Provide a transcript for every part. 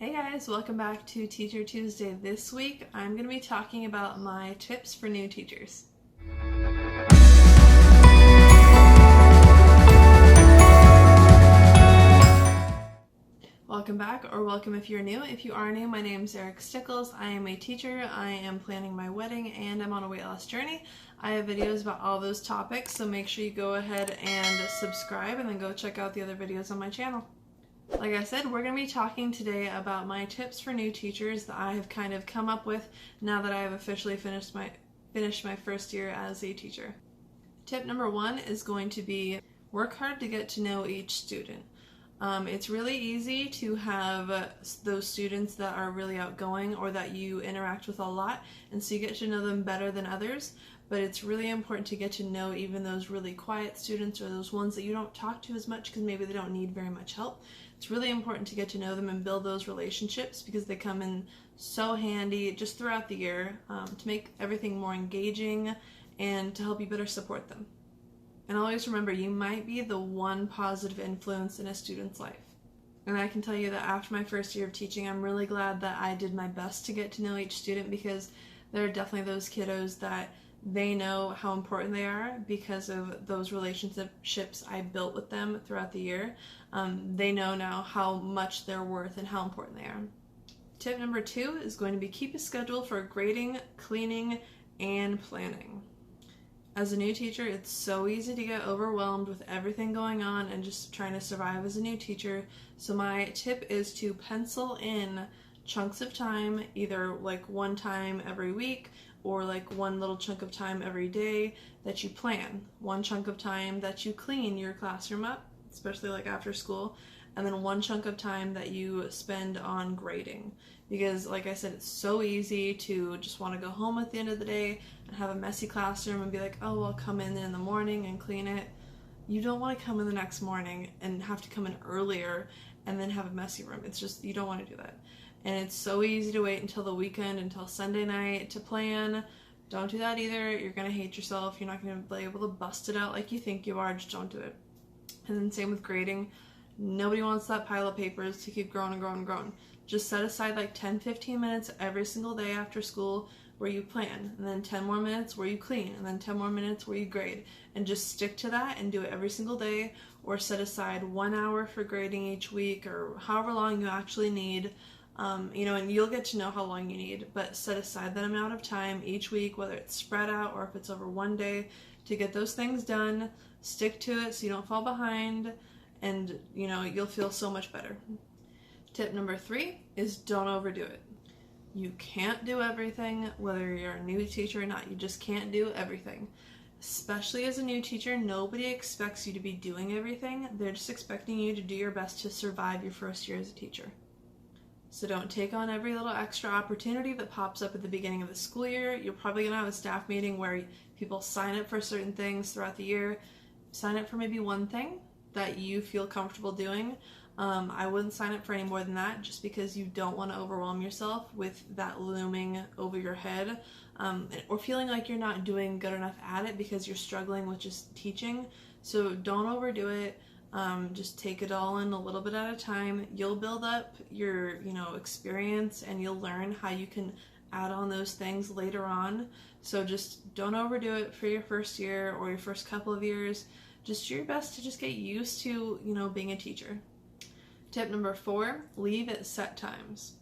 Hey guys, welcome back to Teacher Tuesday. This week I'm going to be talking about my tips for new teachers. Welcome back, or welcome if you're new. If you are new, my name is Eric Stickles. I am a teacher, I am planning my wedding, and I'm on a weight loss journey. I have videos about all those topics, so make sure you go ahead and subscribe and then go check out the other videos on my channel. Like I said, we're going to be talking today about my tips for new teachers that I have kind of come up with now that I have officially finished my first year as a teacher. Tip number one is going to be work hard to get to know each student. It's really easy to have those students that are really outgoing or that you interact with a lot, and so you get to know them better than others. But it's really important to get to know even those really quiet students or those ones that you don't talk to as much because maybe they don't need very much help. It's really important to get to know them and build those relationships because they come in so handy just throughout the year to make everything more engaging and to help you better support them. And always remember, you might be the one positive influence in a student's life. And I can tell you that after my first year of teaching, I'm really glad that I did my best to get to know each student, because there are definitely those kiddos that they know how important they are because of those relationships I built with them throughout the year. They know now how much they're worth and how important they are. Tip number two is going to be keep a schedule for grading, cleaning, and planning. As a new teacher, it's so easy to get overwhelmed with everything going on and just trying to survive as a new teacher. So my tip is to pencil in chunks of time, either like one time every week or like one little chunk of time every day that you plan. One chunk of time that you clean your classroom up, especially like after school, and then one chunk of time that you spend on grading. Because like I said, it's so easy to just want to go home at the end of the day and have a messy classroom and be like, oh, I'll come in the morning and clean it. You don't want to come in the next morning and have to come in earlier and then have a messy room. It's just, you don't want to do that. And it's so easy to wait until the weekend, until Sunday night to plan. Don't do that either. You're going to hate yourself. You're not going to be able to bust it out like you think you are. Just don't do it. And then same with grading. Nobody wants that pile of papers to keep growing and growing and growing. Just set aside like 10-15 minutes every single day after school where you plan, and then 10 more minutes where you clean, and then 10 more minutes where you grade, and just stick to that and do it every single day, or set aside 1 hour for grading each week, or however long you actually need. And you'll get to know how long you need, but set aside that amount of time each week, whether it's spread out or if it's over one day, to get those things done. Stick to it so you don't fall behind, and you'll feel so much better. Tip number three is don't overdo it. You can't do everything, whether you're a new teacher or not. You just can't do everything. Especially as a new teacher, nobody expects you to be doing everything. They're just expecting you to do your best to survive your first year as a teacher. So don't take on every little extra opportunity that pops up at the beginning of the school year. You're probably going to have a staff meeting where people sign up for certain things throughout the year. Sign up for maybe one thing that you feel comfortable doing. I wouldn't sign up for any more than that, just because you don't want to overwhelm yourself with that looming over your head, or feeling like you're not doing good enough at it because you're struggling with just teaching. So don't overdo it. Just take it all in a little bit at a time. You'll build up your experience, and you'll learn how you can add on those things later on. So just don't overdo it for your first year or your first couple of years. Just do your best to just get used to being a teacher. Tip number four, leave at set times.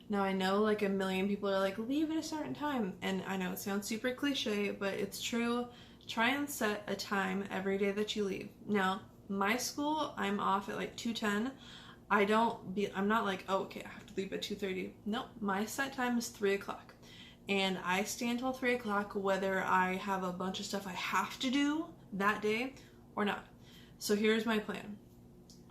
Now I know like a million people are like, leave at a certain time, and I know it sounds super cliche, but it's true. Try and set a time every day that you leave. Now my school, I'm off at like 2:10. I'm not like, oh, okay, I have to leave at 2:30. No, my set time is 3 o'clock. And I stay until 3 o'clock whether I have a bunch of stuff I have to do that day or not. So here's my plan.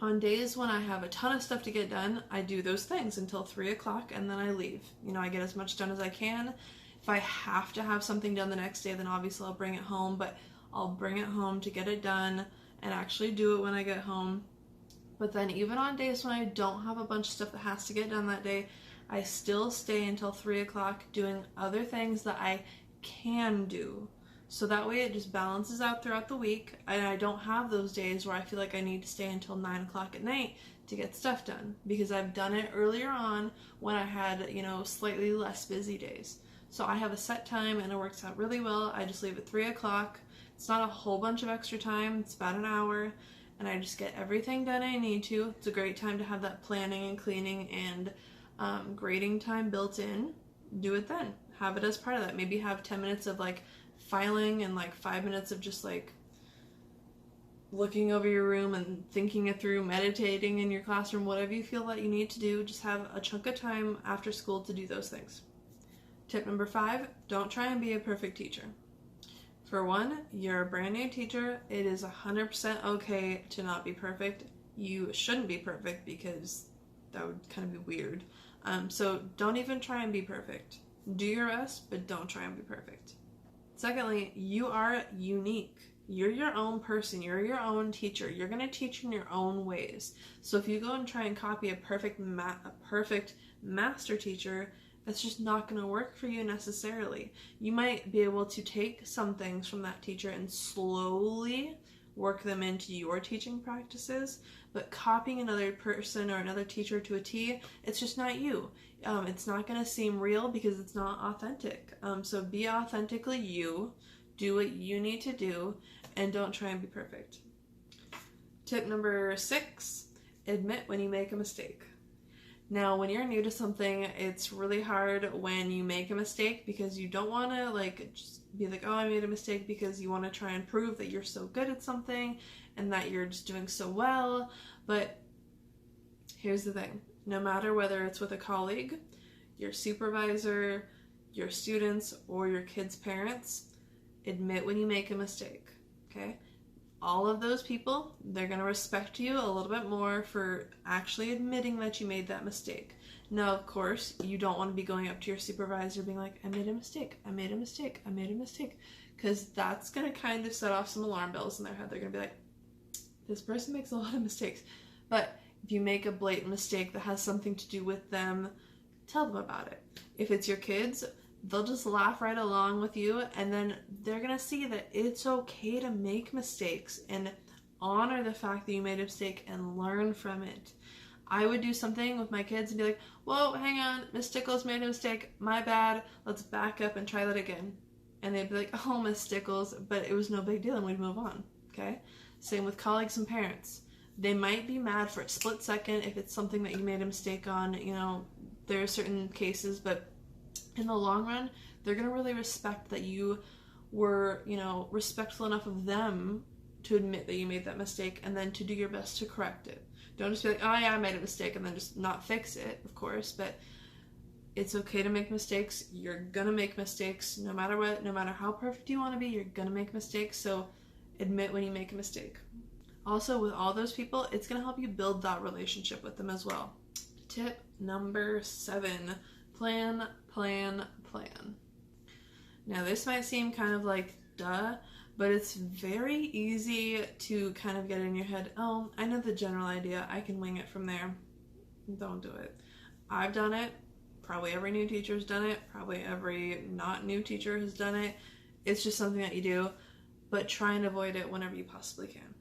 On days when I have a ton of stuff to get done, I do those things until 3 o'clock, and then I leave. I get as much done as I can. If I have to have something done the next day, then obviously I'll bring it home, but I'll bring it home to get it done and actually do it when I get home. But then even on days when I don't have a bunch of stuff that has to get done that day, I still stay until 3 o'clock doing other things that I can do. So that way it just balances out throughout the week, and I don't have those days where I feel like I need to stay until 9 o'clock at night to get stuff done, because I've done it earlier on when I had, slightly less busy days. So I have a set time and it works out really well. I just leave at 3 o'clock. It's not a whole bunch of extra time. It's about an hour, and I just get everything done I need to. It's a great time to have that planning and cleaning and grading time built in. Do it then. Have it as part of that. Maybe have 10 minutes of like filing and like 5 minutes of just like looking over your room and thinking it through, meditating in your classroom, whatever you feel that you need to do. Just have a chunk of time after school to do those things. Tip number 5, don't try and be a perfect teacher. For one, you're a brand new teacher. It is 100% okay to not be perfect. You shouldn't be perfect because that would kind of be weird. So don't even try and be perfect. Do your best, but don't try and be perfect. Secondly, you are unique. You're your own person. You're your own teacher. You're going to teach in your own ways. So if you go and try and copy a perfect master teacher, that's just not going to work for you necessarily. You might be able to take some things from that teacher and slowly work them into your teaching practices, but copying another person or another teacher to a T, it's just not you. It's not going to seem real because it's not authentic. So be authentically you, do what you need to do, and don't try and be perfect. Tip number 6, admit when you make a mistake. Now, when you're new to something, it's really hard when you make a mistake because you don't want to just be like, oh, I made a mistake, because you want to try and prove that you're so good at something and that you're just doing so well. But here's the thing. No matter whether it's with a colleague, your supervisor, your students, or your kids' parents, admit when you make a mistake, okay? All of those people, they're going to respect you a little bit more for actually admitting that you made that mistake. Now, of course, you don't want to be going up to your supervisor being like, I made a mistake, I made a mistake, I made a mistake. Because that's going to kind of set off some alarm bells in their head. They're going to be like, this person makes a lot of mistakes. But if you make a blatant mistake that has something to do with them, tell them about it. If it's your kids, they'll just laugh right along with you, and then they're going to see that it's okay to make mistakes and honor the fact that you made a mistake and learn from it. I would do something with my kids and be like, whoa, hang on, Miss Stickles made a mistake, my bad, let's back up and try that again. And they'd be like, oh, Miss Stickles, but it was no big deal, and we'd move on, okay? Same with colleagues and parents. They might be mad for a split second if it's something that you made a mistake on, there are certain cases, but in the long run, they're going to really respect that you were, respectful enough of them to admit that you made that mistake and then to do your best to correct it. Don't just be like, oh yeah, I made a mistake, and then just not fix it, of course, but it's okay to make mistakes. You're going to make mistakes no matter what, no matter how perfect you want to be, you're going to make mistakes, so admit when you make a mistake. Also, with all those people, it's going to help you build that relationship with them as well. Tip number 7, plan, plan, plan. Now, this might seem kind of like duh, but it's very easy to kind of get in your head, oh, I know the general idea, I can wing it from there. Don't do it. I've done it. Probably every new teacher's done it. Probably every not new teacher has done it. It's just something that you do, but try and avoid it whenever you possibly can.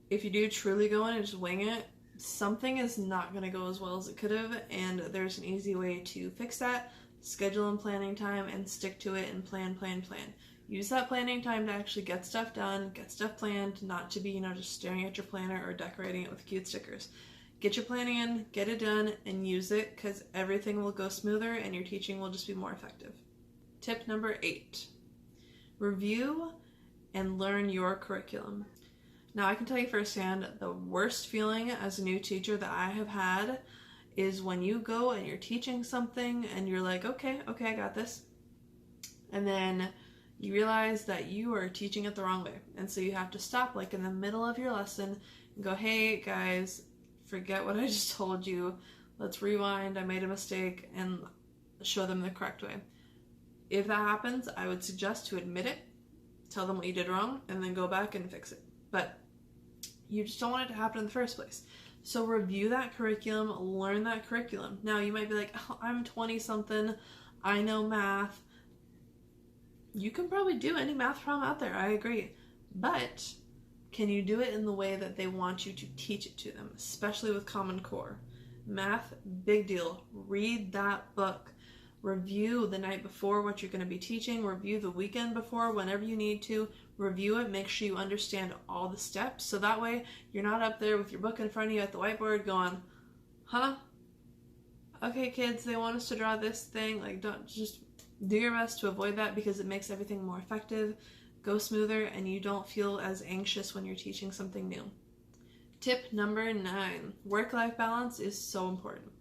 If you do truly go in and just wing it, something is not going to go as well as it could have, and there's an easy way to fix that. Schedule and planning time and stick to it and plan, plan, plan. Use that planning time to actually get stuff done, get stuff planned, not to be, just staring at your planner or decorating it with cute stickers. Get your planning in, get it done, and use it, because everything will go smoother and your teaching will just be more effective. Tip number 8, review and learn your curriculum. Now, I can tell you firsthand, the worst feeling as a new teacher that I have had is when you go and you're teaching something and you're like, okay, I got this. And then you realize that you are teaching it the wrong way. And so you have to stop like in the middle of your lesson and go, hey guys, forget what I just told you. Let's rewind. I made a mistake, and show them the correct way. If that happens, I would suggest to admit it, tell them what you did wrong, and then go back and fix it. But you just don't want it to happen in the first place. So review that curriculum, learn that curriculum. Now you might be like, oh, I'm 20 something, I know math. You can probably do any math problem out there, I agree. But Can you do it in the way that they want you to teach it to them, especially with Common Core? Math, big deal. Read that book. Review the night before what you're going to be teaching. Review the weekend before, whenever you need to. Review it. Make sure you understand all the steps. So that way you're not up there with your book in front of you at the whiteboard going, huh? Okay, kids, they want us to draw this thing. Like, don't, just do your best to avoid that, because it makes everything more effective, go smoother, and you don't feel as anxious when you're teaching something new. Tip number 9, work-life balance is so important.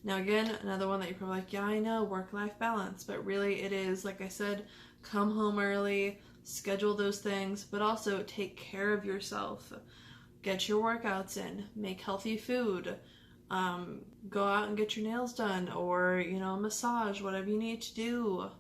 Now again, another one that you're probably like, yeah, I know, work-life balance, but really it is, like I said, come home early, schedule those things, but also take care of yourself. Get your workouts in, make healthy food, go out and get your nails done, or, massage, whatever you need to do.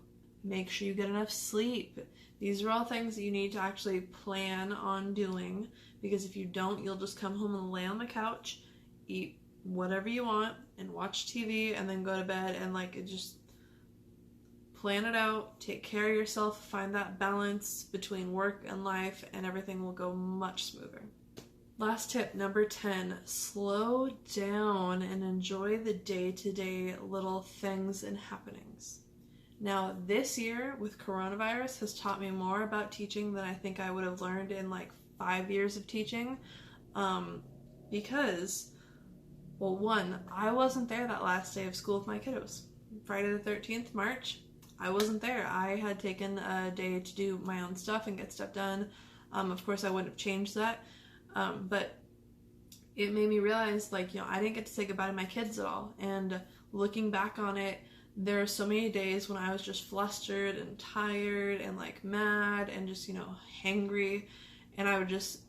Make sure you get enough sleep. These are all things that you need to actually plan on doing, because if you don't, you'll just come home and lay on the couch, eat whatever you want, and watch TV, and then go to bed, and just plan it out, take care of yourself, find that balance between work and life, and everything will go much smoother. Last tip, number 10, slow down and enjoy the day-to-day little things and happenings. Now, this year with coronavirus has taught me more about teaching than I think I would have learned in 5 years of teaching, because, well, one, I wasn't there that last day of school with my kiddos. Friday the 13th, March, I wasn't there. I had taken a day to do my own stuff and get stuff done. Of course, I wouldn't have changed that, but it made me realize, I didn't get to say goodbye to my kids at all. And looking back on it, there are so many days when I was just flustered and tired and mad and just, hangry, and I would just,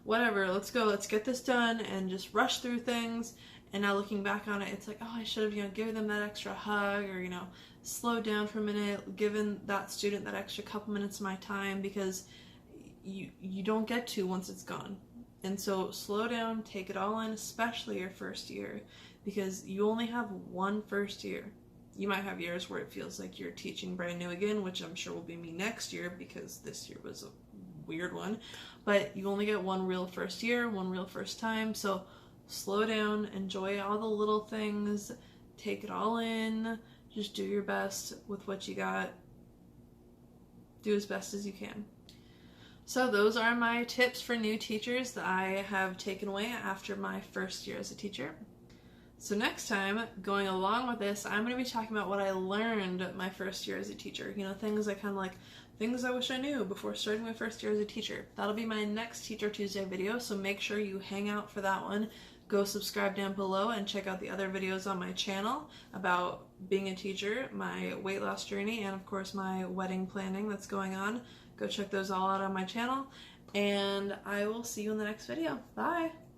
whatever, let's go, let's get this done, and just rush through things. And now looking back on it, it's like, oh, I should have, given them that extra hug, or, slowed down for a minute, given that student that extra couple minutes of my time, because you don't get to once it's gone. And so slow down, take it all in, especially your first year, because you only have one first year. You might have years where it feels like you're teaching brand new again, which I'm sure will be me next year, because this year was a weird one. But you only get one real first year, one real first time. So slow down, enjoy all the little things, take it all in, just do your best with what you got. Do as best as you can. So those are my tips for new teachers that I have taken away after my first year as a teacher. So next time, going along with this, I'm going to be talking about what I learned my first year as a teacher. Things I things I wish I knew before starting my first year as a teacher. That'll be my next Teacher Tuesday video, so make sure you hang out for that one. Go subscribe down below and check out the other videos on my channel about being a teacher, my weight loss journey, and of course my wedding planning that's going on. Go check those all out on my channel, and I will see you in the next video. Bye!